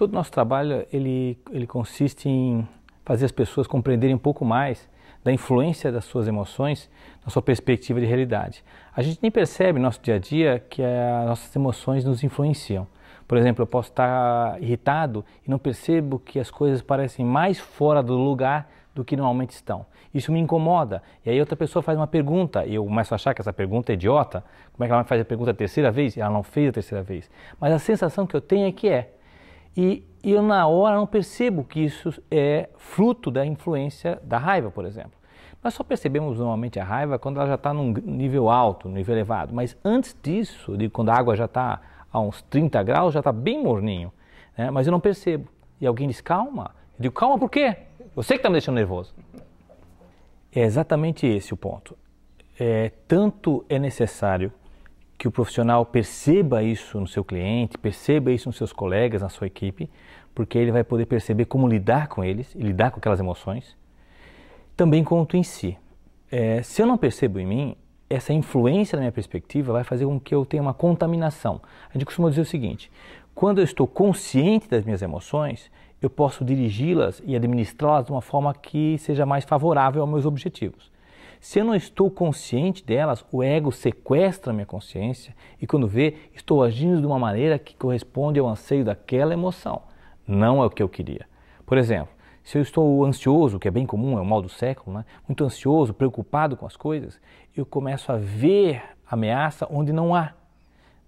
Todo o nosso trabalho ele consiste em fazer as pessoas compreenderem um pouco mais da influência das suas emoções na sua perspectiva de realidade. A gente nem percebe no nosso dia a dia que as nossas emoções nos influenciam. Por exemplo, eu posso estar irritado e não percebo que as coisas parecem mais fora do lugar do que normalmente estão. Isso me incomoda. E aí outra pessoa faz uma pergunta e eu começo a achar que essa pergunta é idiota. Como é que ela vai fazer a pergunta a terceira vez? E ela não fez a terceira vez. Mas a sensação que eu tenho é que é. E eu na hora não percebo que isso é fruto da influência da raiva, por exemplo. Nós só percebemos normalmente a raiva quando ela já está num nível alto, num nível elevado. Mas antes disso, quando a água já está a uns 30 graus, já está bem morninho. Né? Mas eu não percebo. E alguém diz, calma. Eu digo, calma por quê? Você que está me deixando nervoso. É exatamente esse o ponto. Tanto é necessário que o profissional perceba isso no seu cliente, perceba isso nos seus colegas, na sua equipe, porque ele vai poder perceber como lidar com eles, e lidar com aquelas emoções, também quanto em si. Se eu não percebo em mim, essa influência na minha perspectiva vai fazer com que eu tenha uma contaminação. A gente costuma dizer o seguinte, quando eu estou consciente das minhas emoções, eu posso dirigi-las e administrá-las de uma forma que seja mais favorável aos meus objetivos. Se eu não estou consciente delas, o ego sequestra a minha consciência e quando vê, estou agindo de uma maneira que corresponde ao anseio daquela emoção. Não é o que eu queria. Por exemplo, se eu estou ansioso, que é bem comum, é o mal do século, né? Muito ansioso, preocupado com as coisas, eu começo a ver ameaça onde não há.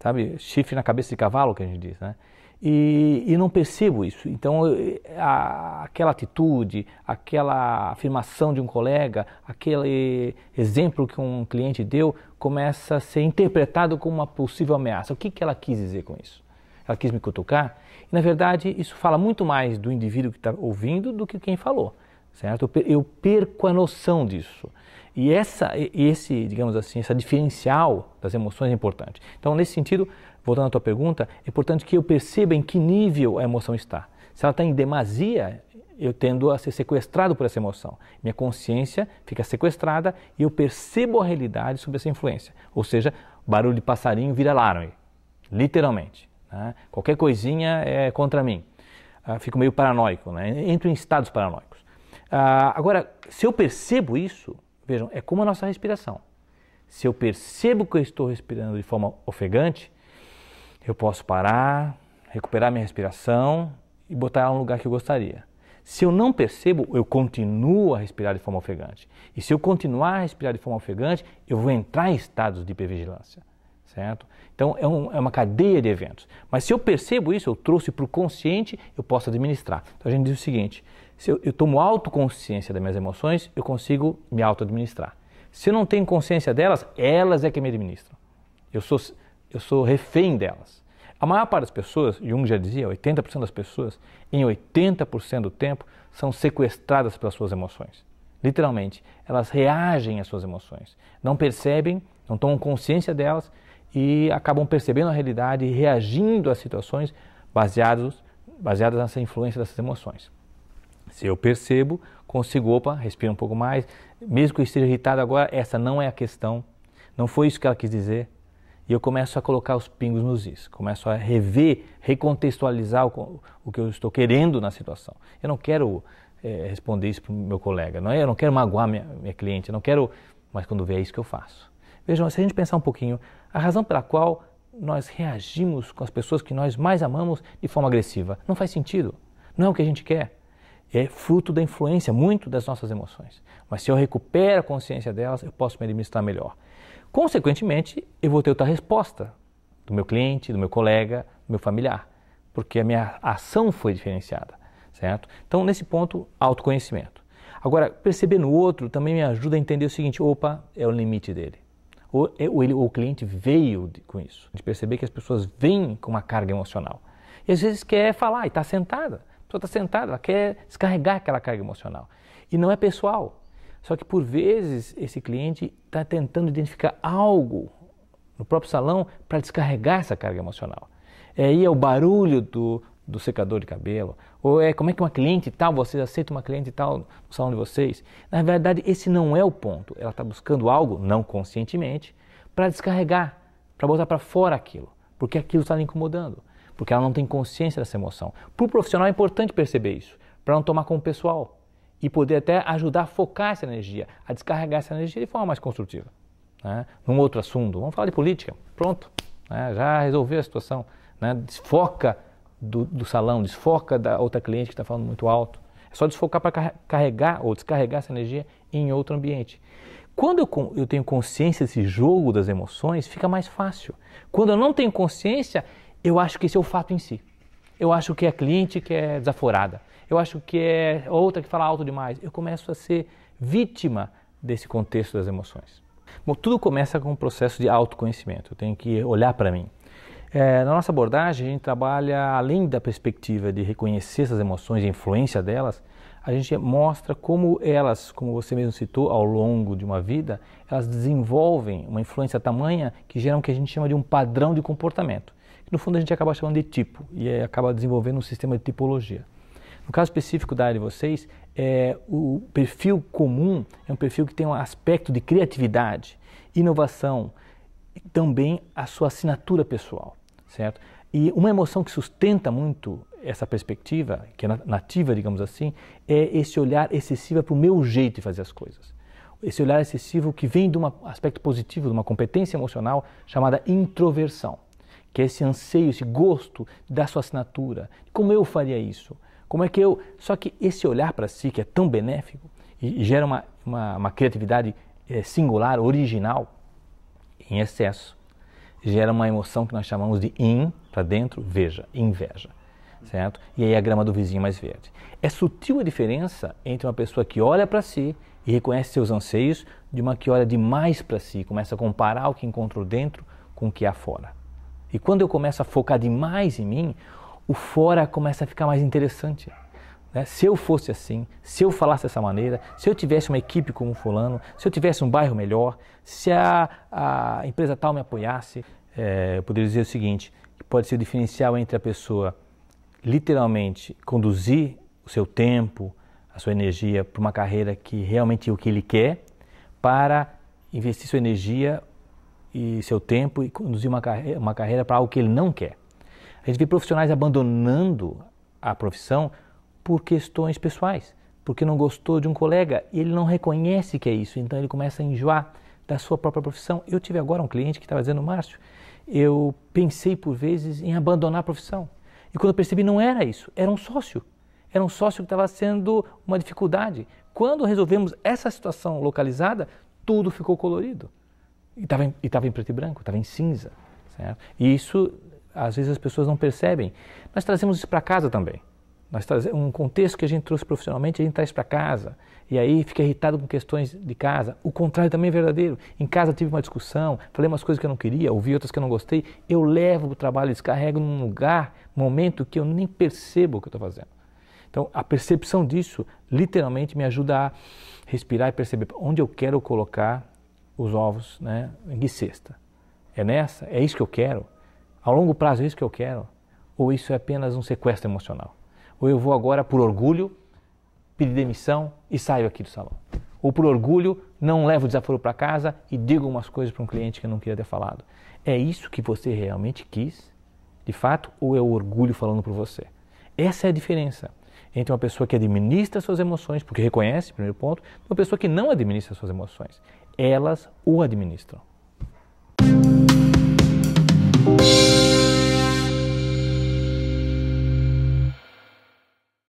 Sabe, chifre na cabeça de cavalo, que a gente diz, né? E não percebo isso. Então, aquela atitude, aquela afirmação de um colega, aquele exemplo que um cliente deu, começa a ser interpretado como uma possível ameaça. O que ela quis dizer com isso? Ela quis me cutucar? E, na verdade, isso fala muito mais do indivíduo que está ouvindo do que quem falou, certo? Eu perco a noção disso. E digamos assim, essa diferencial das emoções é importante. Então, nesse sentido, voltando à tua pergunta, é importante que eu perceba em que nível a emoção está. Se ela está em demasia, eu tendo a ser sequestrado por essa emoção. Minha consciência fica sequestrada e eu percebo a realidade sobre essa influência. Ou seja, barulho de passarinho vira alarme, literalmente. Né? Qualquer coisinha é contra mim. Fico meio paranoico, né? Entro em estados paranoicos. Agora, se eu percebo isso, vejam, é como a nossa respiração. Se eu percebo que eu estou respirando de forma ofegante, eu posso parar, recuperar minha respiração e botar ela no lugar que eu gostaria. Se eu não percebo, eu continuo a respirar de forma ofegante. E se eu continuar a respirar de forma ofegante, eu vou entrar em estados de hipervigilância, certo? Então é uma cadeia de eventos. Mas se eu percebo isso, eu trouxe para o consciente, eu posso administrar. Então a gente diz o seguinte, se eu tomo autoconsciência das minhas emoções, eu consigo me auto-administrar. Se eu não tenho consciência delas, elas é que me administram. Eu sou refém delas. A maior parte das pessoas, Jung já dizia, 80% das pessoas, em 80% do tempo, são sequestradas pelas suas emoções. Literalmente, elas reagem às suas emoções. Não percebem, não tomam consciência delas e acabam percebendo a realidade e reagindo às situações baseadas nessa influência dessas emoções. Se eu percebo, consigo, respiro um pouco mais, mesmo que eu esteja irritado agora, essa não é a questão, não foi isso que ela quis dizer. E eu começo a colocar os pingos nos is, começo a rever, recontextualizar o que eu estou querendo na situação. Eu não quero responder isso para o meu colega, eu não quero magoar minha cliente, eu não quero, mas quando vê é isso que eu faço. Vejam, se a gente pensar um pouquinho, a razão pela qual nós reagimos com as pessoas que nós mais amamos de forma agressiva, não faz sentido, não é o que a gente quer. É fruto da influência muito das nossas emoções. Mas se eu recupero a consciência delas, eu posso me administrar melhor. Consequentemente, eu vou ter outra resposta do meu cliente, do meu colega, do meu familiar, porque a minha ação foi diferenciada, certo? Então, nesse ponto, autoconhecimento. Agora, perceber no outro também me ajuda a entender o seguinte, é o limite dele. O cliente veio com isso, de perceber que as pessoas vêm com uma carga emocional. E às vezes quer falar e está sentada. A pessoa está sentada, ela quer descarregar aquela carga emocional. E não é pessoal. Só que por vezes esse cliente está tentando identificar algo no próprio salão para descarregar essa carga emocional. Aí é o barulho do secador de cabelo, ou como é que uma cliente tal, vocês aceitam uma cliente tal no salão de vocês. Na verdade, esse não é o ponto. Ela está buscando algo, não conscientemente, para descarregar, para botar para fora aquilo, porque aquilo está lhe incomodando. porque ela não tem consciência dessa emoção. Para o profissional é importante perceber isso, para não tomar como pessoal e poder até ajudar a focar essa energia, a descarregar essa energia de forma mais construtiva. Né? Num outro assunto, vamos falar de política, pronto, né? Já resolveu a situação, né? Desfoca do salão, desfoca da outra cliente que está falando muito alto. É só desfocar para carregar ou descarregar essa energia em outro ambiente. Quando eu tenho consciência desse jogo das emoções, fica mais fácil. Quando eu não tenho consciência, eu acho que esse é o fato em si. Eu acho que é a cliente que é desaforada. Eu acho que é outra que fala alto demais. Eu começo a ser vítima desse contexto das emoções. Bom, tudo começa com um processo de autoconhecimento. Eu tenho que olhar para mim. Na nossa abordagem, a gente trabalha, além da perspectiva de reconhecer essas emoções e a influência delas, a gente mostra como elas, como você mesmo citou, ao longo de uma vida, elas desenvolvem uma influência tamanha que gera o que a gente chama de um padrão de comportamento. No fundo, a gente acaba chamando de tipo e acaba desenvolvendo um sistema de tipologia. No caso específico da área de vocês, o perfil comum é um perfil que tem um aspecto de criatividade, inovação e também a sua assinatura pessoal, certo? E uma emoção que sustenta muito essa perspectiva, que é nativa, digamos assim, é esse olhar excessivo para o meu jeito de fazer as coisas. Esse olhar excessivo que vem de um aspecto positivo, de uma competência emocional chamada introversão, que é esse anseio, esse gosto da sua assinatura, como eu faria isso, como é que eu... Só que esse olhar para si, que é tão benéfico e gera uma criatividade singular, original, em excesso, gera uma emoção que nós chamamos de para dentro, veja, inveja, certo? E aí a grama do vizinho é mais verde. É sutil a diferença entre uma pessoa que olha para si e reconhece seus anseios de uma que olha demais para si, começa a comparar o que encontrou dentro com o que há fora. E quando eu começo a focar demais em mim, o fora começa a ficar mais interessante. Né? Se eu fosse assim, se eu falasse dessa maneira, se eu tivesse uma equipe como fulano, se eu tivesse um bairro melhor, se a empresa tal me apoiasse, eu poderia dizer o seguinte, que pode ser o diferencial entre a pessoa literalmente conduzir o seu tempo, a sua energia para uma carreira que realmente é o que ele quer, para investir sua energia e seu tempo e conduzir uma carreira para algo que ele não quer. A gente vê profissionais abandonando a profissão por questões pessoais, porque não gostou de um colega e ele não reconhece que é isso, então ele começa a enjoar da sua própria profissão. Eu tive agora um cliente que estava dizendo, Márcio, eu pensei por vezes em abandonar a profissão. E quando eu percebi, não era isso, era um sócio. Era um sócio que estava sendo uma dificuldade. Quando resolvemos essa situação localizada, tudo ficou colorido. E estava em preto e branco, estava em cinza. Certo? E isso, às vezes, as pessoas não percebem. Nós trazemos isso para casa também. Nós trazemos um contexto que a gente trouxe profissionalmente, a gente traz para casa. E aí fica irritado com questões de casa. O contrário também é verdadeiro. Em casa tive uma discussão, falei umas coisas que eu não queria, ouvi outras que eu não gostei. Eu levo para o trabalho, descarrego num lugar, momento que eu nem percebo o que eu estou fazendo. Então, a percepção disso, literalmente, me ajuda a respirar e perceber onde eu quero colocar os ovos, né? Em que cesta? É nessa? É isso que eu quero? A longo prazo é isso que eu quero? Ou isso é apenas um sequestro emocional? Ou eu vou agora, por orgulho, pedir demissão e saio aqui do salão? Ou por orgulho, não levo o desaforo para casa e digo umas coisas para um cliente que eu não queria ter falado? É isso que você realmente quis, de fato, ou é o orgulho falando por você? Essa é a diferença entre uma pessoa que administra suas emoções, porque reconhece, primeiro ponto, e uma pessoa que não administra suas emoções. Elas o administram.